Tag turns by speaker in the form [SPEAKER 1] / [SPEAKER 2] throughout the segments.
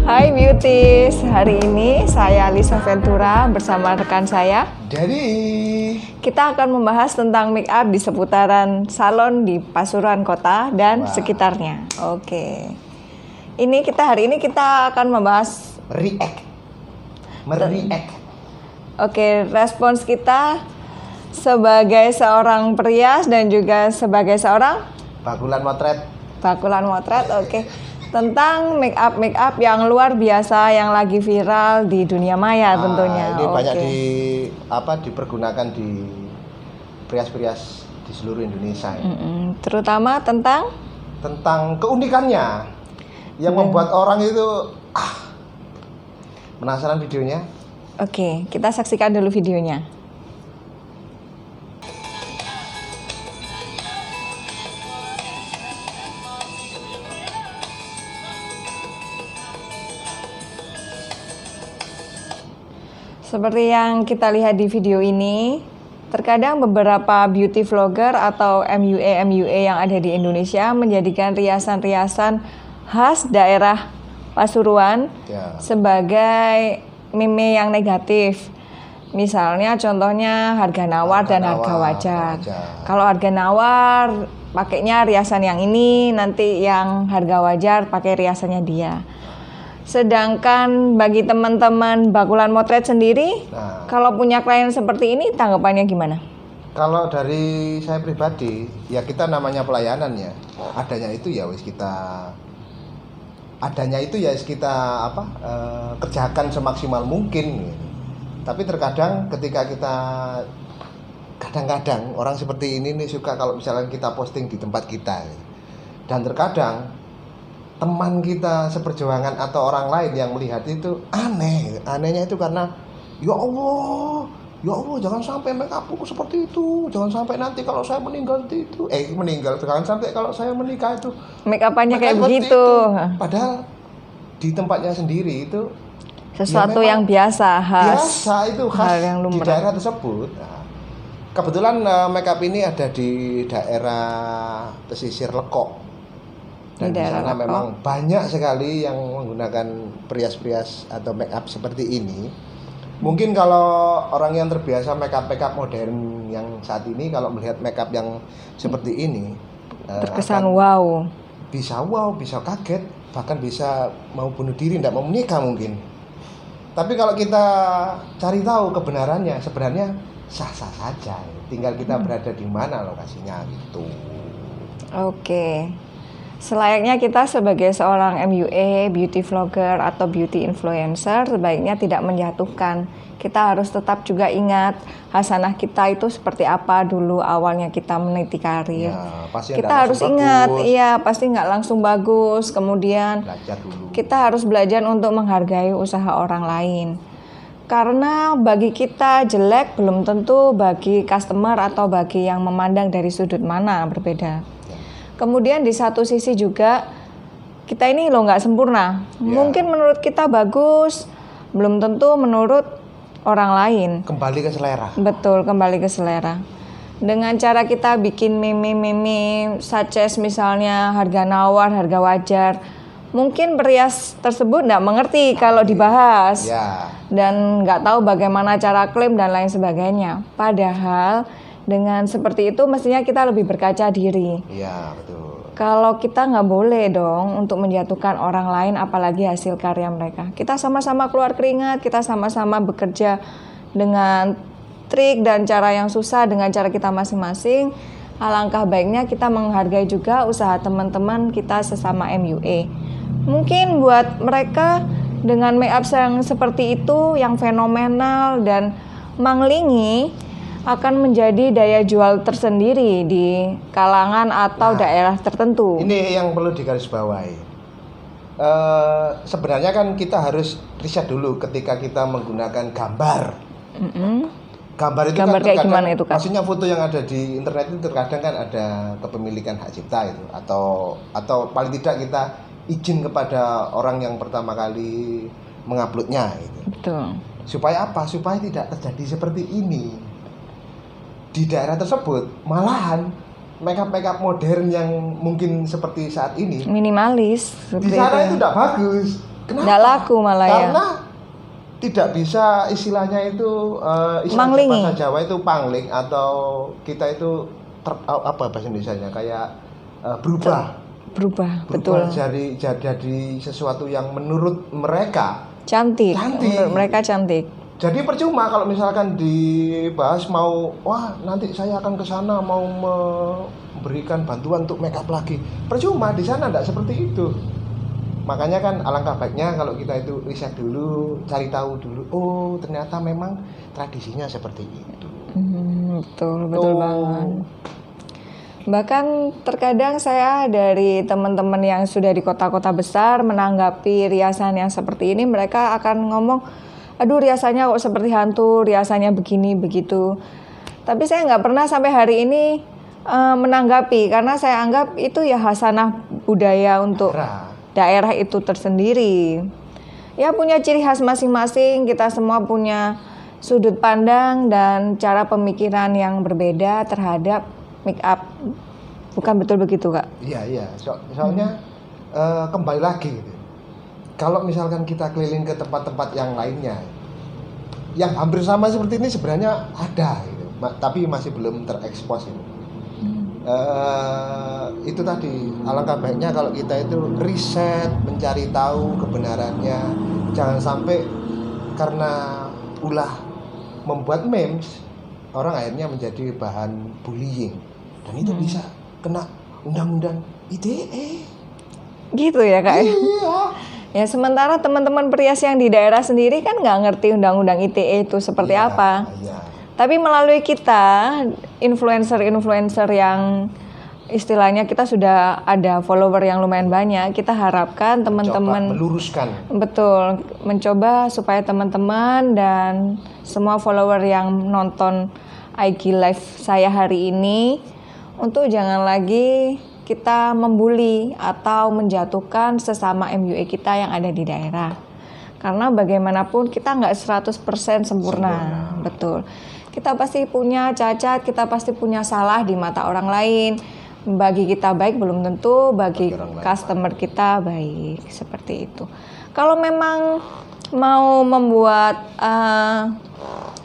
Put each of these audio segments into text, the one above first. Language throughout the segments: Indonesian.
[SPEAKER 1] Hai Beauties, hari ini saya Lisa Ventura bersama rekan saya.
[SPEAKER 2] Jadi
[SPEAKER 1] Kita akan membahas tentang make up di seputaran salon di Pasuruan Kota dan sekitarnya. Oke. Hari ini kita akan membahas
[SPEAKER 2] meriak.
[SPEAKER 1] Oke, respons kita sebagai seorang perias dan juga sebagai seorang
[SPEAKER 2] Bakulan motret.
[SPEAKER 1] Oke. Tentang make up yang luar biasa yang lagi viral di dunia maya tentunya.
[SPEAKER 2] Ini banyak dipergunakan di perias-perias di seluruh Indonesia.
[SPEAKER 1] Terutama tentang
[SPEAKER 2] keunikannya yang membuat orang itu penasaran videonya.
[SPEAKER 1] Oke, kita saksikan dulu videonya. Seperti yang kita lihat di video ini, terkadang beberapa beauty vlogger atau MUA yang ada di Indonesia menjadikan riasan-riasan khas daerah Pasuruan sebagai meme yang negatif. Misalnya contohnya harga nawar dan harga wajar. Kalau harga nawar pakainya riasan yang ini, nanti yang harga wajar pakai riasannya dia. Sedangkan bagi teman-teman Bakulan Motret sendiri, kalau punya klien seperti ini tanggapannya gimana?
[SPEAKER 2] Kalau dari saya pribadi, ya kita namanya pelayanan ya. Adanya itu ya kita kerjakan semaksimal mungkin. Tapi terkadang ketika kadang-kadang orang seperti ini nih suka kalau misalnya kita posting di tempat kita. Dan terkadang teman kita seperjuangan atau orang lain yang melihat itu anehnya itu karena ya Allah jangan sampai make upku seperti itu, jangan sampai nanti kalau saya meninggal jangan sampai kalau saya menikah itu
[SPEAKER 1] make upannya kayak begitu.
[SPEAKER 2] Padahal di tempatnya sendiri itu
[SPEAKER 1] sesuatu yang biasa
[SPEAKER 2] itu khas
[SPEAKER 1] yang
[SPEAKER 2] di daerah tersebut. Kebetulan make up ini ada di daerah pesisir Lekok. Dan di sana memang banyak sekali yang menggunakan perias-perias atau make up seperti ini. Mungkin kalau orang yang terbiasa make up modern yang saat ini kalau melihat make up yang seperti ini
[SPEAKER 1] terkesan bisa
[SPEAKER 2] kaget, bahkan bisa mau bunuh diri, tidak mau menikah mungkin. Tapi kalau kita cari tahu kebenarannya, sebenarnya sah-sah saja. Tinggal kita berada di mana lokasinya gitu.
[SPEAKER 1] Oke. Selayaknya kita sebagai seorang MUA, beauty vlogger atau beauty influencer sebaiknya tidak menjatuhkan. Kita harus tetap juga ingat hasanah kita itu seperti apa dulu awalnya kita meniti karir. Kita harus ingat, pasti nggak langsung bagus. Kemudian kita harus belajar untuk menghargai usaha orang lain. Karena bagi kita jelek belum tentu bagi customer atau bagi yang memandang dari sudut mana berbeda. Kemudian di satu sisi juga kita ini nggak sempurna. Mungkin menurut kita bagus, belum tentu menurut orang lain.
[SPEAKER 2] Kembali ke selera.
[SPEAKER 1] Betul, kembali ke selera. Dengan cara kita bikin meme such as misalnya harga nawar, harga wajar. Mungkin perias tersebut nggak mengerti kalau dibahas. Dan nggak tahu bagaimana cara klaim dan lain sebagainya. Padahal dengan seperti itu mestinya kita lebih berkaca diri.
[SPEAKER 2] Iya, betul.
[SPEAKER 1] Kalau kita nggak boleh dong untuk menjatuhkan orang lain apalagi hasil karya mereka. Kita sama-sama keluar keringat, kita sama-sama bekerja dengan trik dan cara yang susah dengan cara kita masing-masing. Alangkah baiknya kita menghargai juga usaha teman-teman kita sesama MUA. Mungkin buat mereka dengan make up yang seperti itu yang fenomenal dan menglingi akan menjadi daya jual tersendiri di kalangan atau daerah tertentu.
[SPEAKER 2] Ini yang perlu digarisbawahi. Sebenarnya kan kita harus riset dulu ketika kita menggunakan gambar. Gambar itu kan
[SPEAKER 1] kayak gimana itu kan?
[SPEAKER 2] Maksudnya foto yang ada di internet itu terkadang kan ada kepemilikan hak cipta itu atau paling tidak kita izin kepada orang yang pertama kali menguploadnya gitu.
[SPEAKER 1] Betul.
[SPEAKER 2] Supaya apa? Supaya tidak terjadi seperti ini. Di daerah tersebut malahan make up modern yang mungkin seperti saat ini
[SPEAKER 1] minimalis
[SPEAKER 2] di sana itu tidak bagus. Kenapa?
[SPEAKER 1] Nggak laku malah ya.
[SPEAKER 2] Karena tidak bisa istilahnya itu istilah
[SPEAKER 1] Manglingi.
[SPEAKER 2] bahasa Jawa itu pangling atau kita itu apa bahasa Indonesianya kayak berubah
[SPEAKER 1] Betul.
[SPEAKER 2] jadi sesuatu yang menurut mereka
[SPEAKER 1] Cantik. Menurut mereka cantik.
[SPEAKER 2] Jadi percuma kalau misalkan dibahas mau wah nanti saya akan ke sana mau memberikan bantuan untuk make up lagi. Percuma, di sana enggak seperti itu. Makanya kan alangkah baiknya kalau kita itu riset dulu, cari tahu dulu. Oh, ternyata memang tradisinya seperti itu.
[SPEAKER 1] Betul banget. Bahkan terkadang saya dari teman-teman yang sudah di kota-kota besar menanggapi riasan yang seperti ini, mereka akan ngomong, aduh riasannya kok seperti hantu, riasannya begini begitu. Tapi saya nggak pernah sampai hari ini menanggapi, karena saya anggap itu ya khasanah budaya untuk daerah itu tersendiri. Ya punya ciri khas masing-masing, kita semua punya sudut pandang dan cara pemikiran yang berbeda terhadap make up. Bukan betul begitu, Kak?
[SPEAKER 2] Iya. Soalnya kembali lagi gitu. Kalau misalkan kita keliling ke tempat-tempat yang lainnya yang hampir sama seperti ini sebenarnya ada gitu. Tapi masih belum terekspos itu. Itu tadi alangkah baiknya kalau kita itu riset, mencari tahu kebenarannya. Jangan sampai karena ulah membuat memes orang akhirnya menjadi bahan bullying dan itu bisa kena undang-undang ITE.
[SPEAKER 1] Gitu ya, Kak?
[SPEAKER 2] Iya.
[SPEAKER 1] Ya sementara teman-teman perias yang di daerah sendiri kan nggak ngerti undang-undang ITE itu seperti apa.
[SPEAKER 2] Iya.
[SPEAKER 1] Tapi melalui kita influencer-influencer yang istilahnya kita sudah ada follower yang lumayan banyak, kita harapkan teman-teman
[SPEAKER 2] meluruskan.
[SPEAKER 1] Betul, mencoba supaya teman-teman dan semua follower yang nonton IG live saya hari ini untuk jangan lagi kita membuli atau menjatuhkan sesama MUA kita yang ada di daerah. Karena bagaimanapun kita nggak 100% sempurna. Betul. Kita pasti punya cacat, kita pasti punya salah di mata orang lain. Bagi kita baik belum tentu bagi customer kita baik, seperti itu. Kalau memang mau membuat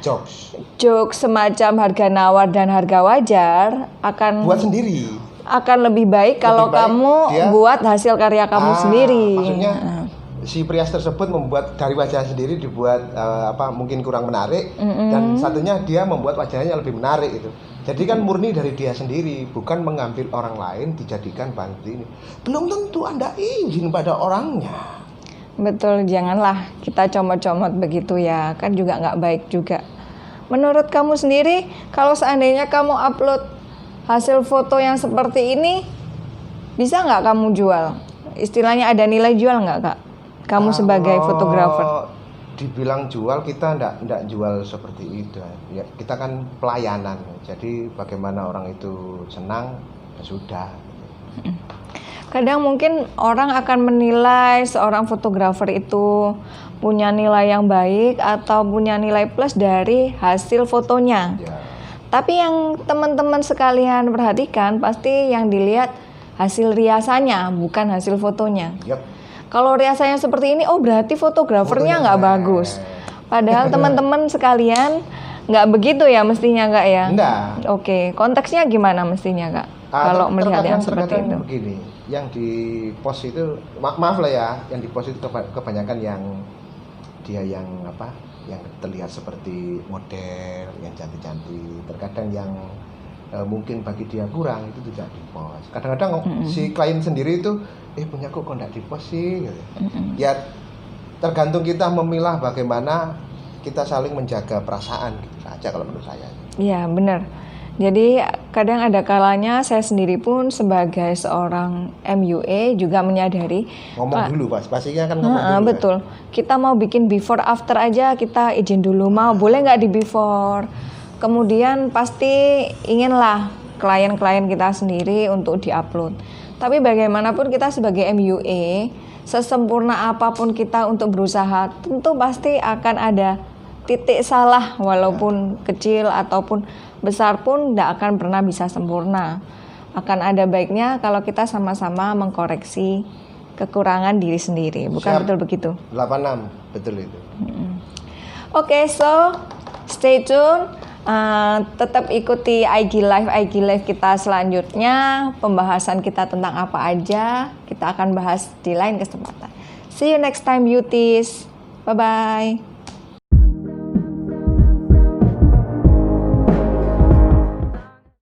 [SPEAKER 1] jokes semacam harga nawar dan harga wajar akan
[SPEAKER 2] buat sendiri.
[SPEAKER 1] Akan lebih baik kalau kamu buat hasil karya kamu sendiri.
[SPEAKER 2] Maksudnya si perias tersebut membuat dari wajah sendiri dibuat mungkin kurang menarik dan satunya dia membuat wajahnya lebih menarik itu. Jadi kan murni dari dia sendiri, bukan mengambil orang lain dijadikan bahan ini. Belum tentu Anda izin pada orangnya.
[SPEAKER 1] Betul, janganlah kita comot-comot begitu ya, kan juga nggak baik juga. Menurut kamu sendiri, kalau seandainya kamu upload hasil foto yang seperti ini, bisa nggak kamu jual? Istilahnya ada nilai jual nggak, Kak? Kamu sebagai fotografer.
[SPEAKER 2] Dibilang jual, kita enggak jual seperti itu. Ya, kita kan pelayanan. Jadi bagaimana orang itu senang, ya sudah.
[SPEAKER 1] Kadang mungkin orang akan menilai seorang fotografer itu punya nilai yang baik atau punya nilai plus dari hasil fotonya.
[SPEAKER 2] Ya.
[SPEAKER 1] Tapi yang teman-teman sekalian perhatikan pasti yang dilihat hasil riasannya, bukan hasil fotonya.
[SPEAKER 2] Yep.
[SPEAKER 1] Kalau riasannya seperti ini, oh berarti fotografernya nggak bagus. Padahal teman-teman sekalian nggak begitu ya mestinya, Kak ya?
[SPEAKER 2] Enggak.
[SPEAKER 1] Oke, konteksnya gimana mestinya, Kak? Kalau melihat yang seperti itu.
[SPEAKER 2] Begini, yang di post itu maaf lah ya, yang di post itu kebanyakan yang dia yang terlihat seperti model, yang cantik-cantik. Terkadang yang mungkin bagi dia kurang itu tidak di post. Kadang-kadang si klien sendiri itu punya kok enggak di post sih gitu. Ya tergantung kita memilah bagaimana kita saling menjaga perasaan gitu saja kalau menurut saya.
[SPEAKER 1] Iya, benar. Jadi kadang ada kalanya saya sendiri pun sebagai seorang MUA juga menyadari
[SPEAKER 2] ngomong dulu pastinya kan ngomong dulu.
[SPEAKER 1] Betul. Kan? Kita mau bikin before after aja kita izin dulu, mau boleh nggak di before. Kemudian pasti inginlah klien-klien kita sendiri untuk diupload. Tapi bagaimanapun kita sebagai MUA, sesempurna apapun kita untuk berusaha, tentu pasti akan ada titik salah walaupun kecil ataupun besar pun tidak akan pernah bisa sempurna. Akan ada baiknya kalau kita sama-sama mengkoreksi kekurangan diri sendiri. Bukan
[SPEAKER 2] Siap.
[SPEAKER 1] betul begitu?
[SPEAKER 2] 86, betul itu.
[SPEAKER 1] Oke, so stay tune. Tetap ikuti IG Live kita selanjutnya. Pembahasan kita tentang apa aja, kita akan bahas di lain kesempatan. See you next time, beauties. Bye-bye.